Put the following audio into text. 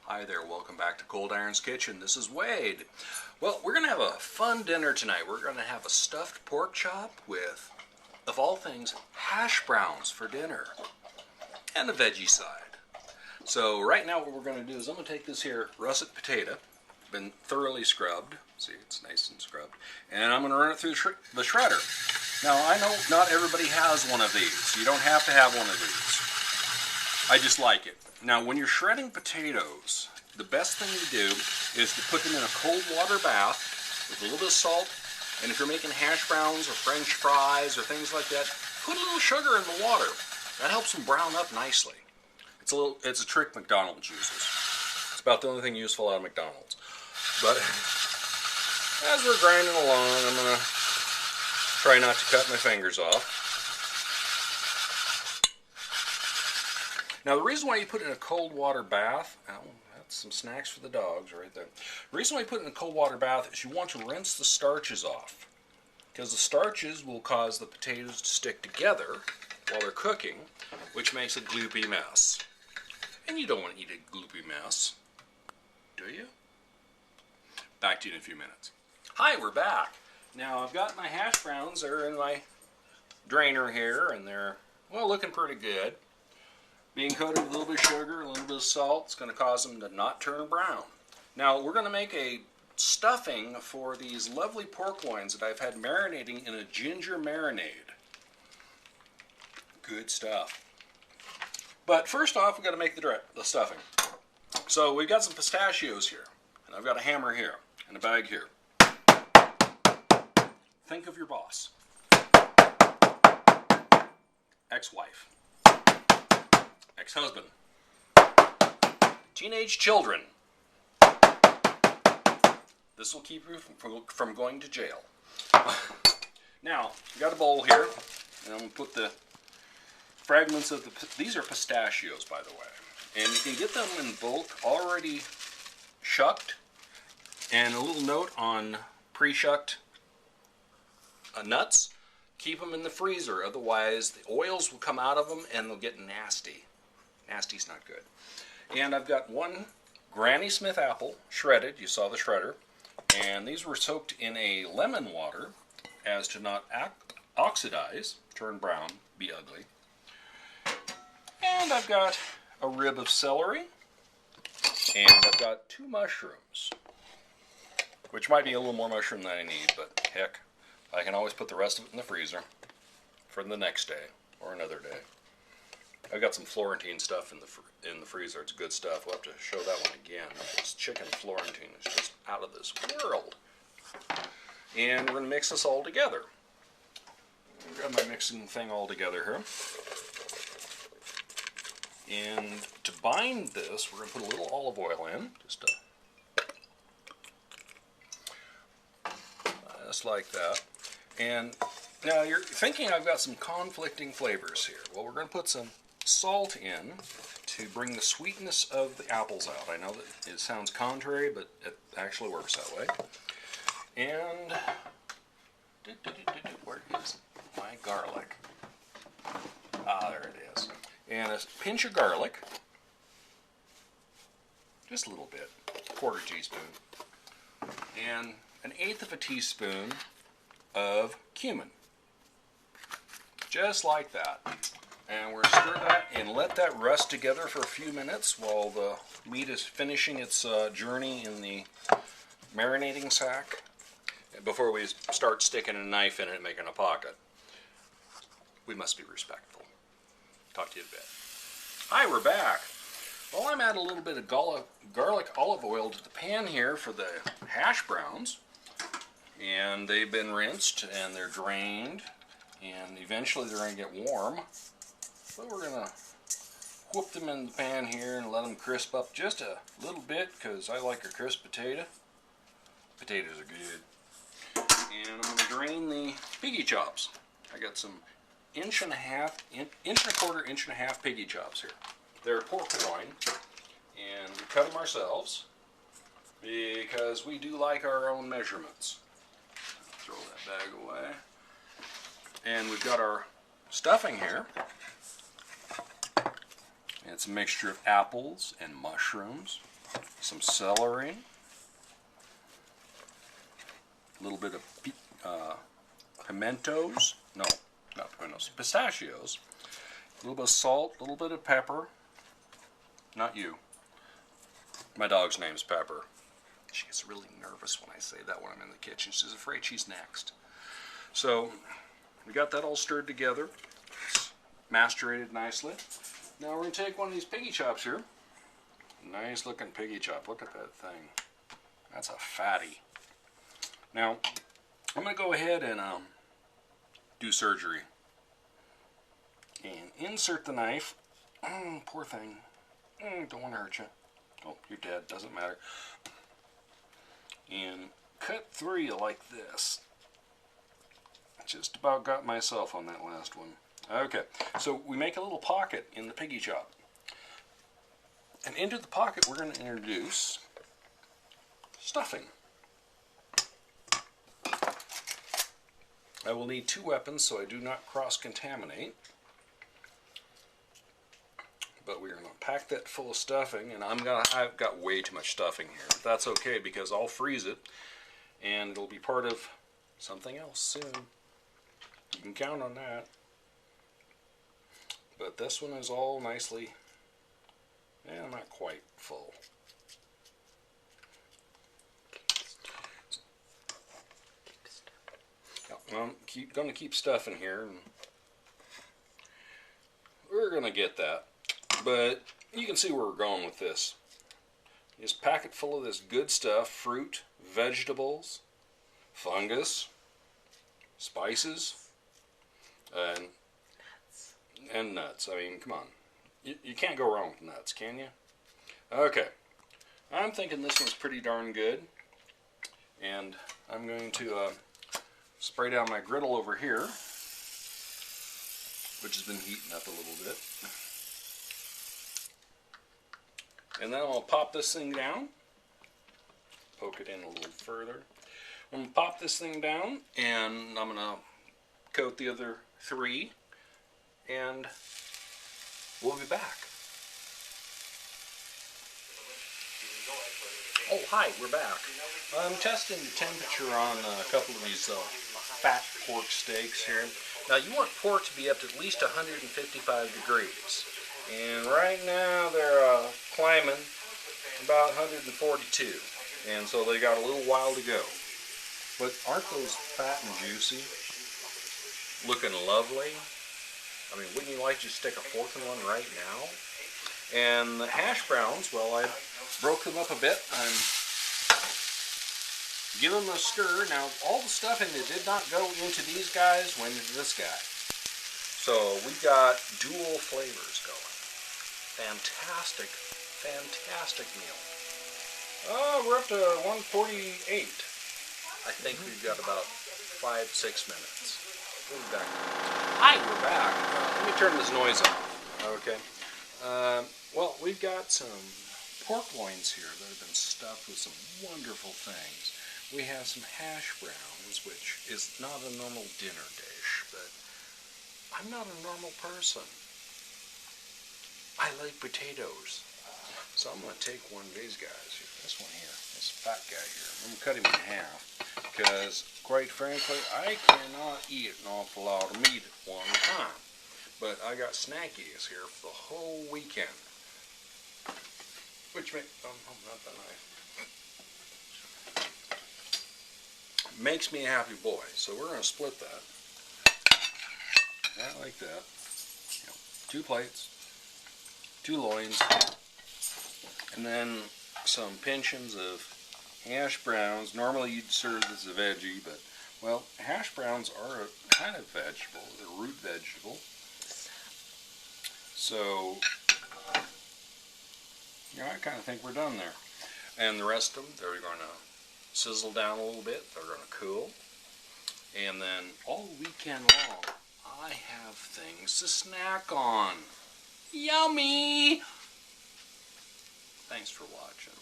Hi there, welcome back to Cold Iron's Kitchen. This is Wade. Well, we're going to have a fun dinner tonight. We're going to have a stuffed pork chop with, of all things, hash browns for dinner and a veggie side. So right now what we're going to do is I'm going to take this here russet potato, been thoroughly scrubbed. See, it's nice and scrubbed. And I'm going to run it through the shredder. Now, I know not everybody has one of these. You don't have to have one of these. I just like it. Now, when you're shredding potatoes, the best thing to do is to put them in a cold water bath with a little bit of salt, and if you're making hash browns or French fries or things like that, put a little sugar in the water. That helps them brown up nicely. It's a trick McDonald's uses. It's about the only thing useful out of McDonald's. But as we're grinding along, I'm going to try not to cut my fingers off. Now, the reason why you put it in a cold water bath, that's some snacks for the dogs right there. The reason why you put it in a cold water bath is you want to rinse the starches off, because the starches will cause the potatoes to stick together while they're cooking, which makes a gloopy mess. And you don't want to eat a gloopy mess, do you? Back to you in a few minutes. Hi, we're back. Now, I've got my hash browns. They're in my drainer here, and they're, well, looking pretty good. Being coated with a little bit of sugar, a little bit of salt, it's going to cause them to not turn brown. Now, we're going to make a stuffing for these lovely pork loins that I've had marinating in a ginger marinade. Good stuff. But first off, we've got to make the stuffing. So we've got some pistachios here, and I've got a hammer here, and a bag here. Think of your boss. Ex-wife. Ex-husband, teenage children. This will keep you from going to jail. Now, I've got a bowl here, and I'm going to put the fragments of these are pistachios, by the way. And you can get them in bulk already shucked, and a little note on pre-shucked nuts. Keep them in the freezer, otherwise the oils will come out of them and they'll get nasty. Nasty's not good. And I've got one Granny Smith apple, shredded. You saw the shredder. And these were soaked in a lemon water as to not oxidize, turn brown, be ugly. And I've got a rib of celery. And I've got 2 mushrooms, which might be a little more mushroom than I need, but heck, I can always put the rest of it in the freezer for the next day or another day. I've got some Florentine stuff in the freezer. It's good stuff. We'll have to show that one again. This chicken Florentine is just out of this world. And we're going to mix this all together. I've got my mixing thing all together here. And to bind this, we're going to put a little olive oil in. Just like that. And now you're thinking I've got some conflicting flavors here. Well, we're going to put some salt in to bring the sweetness of the apples out. I know that it sounds contrary, but it actually works that way. And where is my garlic? Ah, there it is. And a pinch of garlic, just a little bit, 1/4 teaspoon, and 1/8 of a teaspoon of cumin, just like that. And we're going to stir that and let that rust together for a few minutes while the meat is finishing its journey in the marinating sack before we start sticking a knife in it and making a pocket. We must be respectful. Talk to you in a bit. Hi, we're back. Well, I'm adding a little bit of garlic olive oil to the pan here for the hash browns. And they've been rinsed and they're drained. And eventually they're going to get warm. So we're going to whoop them in the pan here and let them crisp up just a little bit because I like a crisp potato. Potatoes are good. And I'm going to drain the piggy chops. I got some 1.25 inch piggy chops here. They're pork loin, and we cut them ourselves because we do like our own measurements. Throw that bag away. And we've got our stuffing here. It's a mixture of apples and mushrooms. some celery, a little bit of pimentos, no, not pimentos, pistachios, a little bit of salt, a little bit of pepper. Not you. My dog's name's Pepper. She gets really nervous when I say that when I'm in the kitchen. She's afraid she's next. So we got that all stirred together. It's macerated nicely. Now we're going to take one of these piggy chops here. Nice looking piggy chop. Look at that thing. That's a fatty. Now I'm going to go ahead and do surgery. And insert the knife. Poor thing. Don't want to hurt you. Oh, you're dead. Doesn't matter. And cut through you like this. Just about got myself on that last one. Okay, so we make a little pocket in the piggy chop. And into the pocket we're going to introduce stuffing. I will need 2 weapons so I do not cross-contaminate. But we're going to pack that full of stuffing, and I've got way too much stuffing here. But that's okay because I'll freeze it, and it'll be part of something else soon. You can count on that. But this one is all nicely, not quite full. I'm going to keep stuffing here, and we're going to get that. But you can see where we're going with this. This packet full of this good stuff: fruit, vegetables, fungus, spices, and nuts. I mean, come on. You can't go wrong with nuts, can you? Okay. I'm thinking this one's pretty darn good. And I'm going to spray down my griddle over here, which has been heating up a little bit. And then I'll pop this thing down. Poke it in a little further. I'm going to pop this thing down, and I'm going to coat the other 3, and we'll be back. Oh, hi, we're back. I'm testing the temperature on a couple of these fat pork steaks here. Now, you want pork to be up to at least 155 degrees. And right now they're climbing about 142. And so they got a little while to go. But aren't those fat and juicy? Looking lovely. I mean, wouldn't you like to stick a fork in one right now? And the hash browns, well, I broke them up a bit. I'm giving them a stir. Now, all the stuffing that did not go into these guys went into this guy. So we've got dual flavors going. Fantastic, fantastic meal. Oh, we're up to 148. I think we've got about 5-6 minutes. We'll be back. Hi, we're back. Let me turn this noise off. Okay. Well, we've got some pork loins here that have been stuffed with some wonderful things. We have some hash browns, which is not a normal dinner dish, but I'm not a normal person. I like potatoes. So I'm going to take one of these guys here, this one here, this fat guy here. I'm going to cut him in half because, quite frankly, I cannot eat an awful lot of meat at one time. But I got snackies here for the whole weekend. Which not that nice. Makes me a happy boy. So we're going to split that. Yeah, like that. 2 plates. 2 loins, and then some pinchins of hash browns. Normally you'd serve this as a veggie, but, well, hash browns are a kind of vegetable. They're a root vegetable. So, I kind of think we're done there. And the rest of them, they're going to sizzle down a little bit. They're going to cool. And then all weekend long, I have things to snack on. Yummy! Thanks for watching.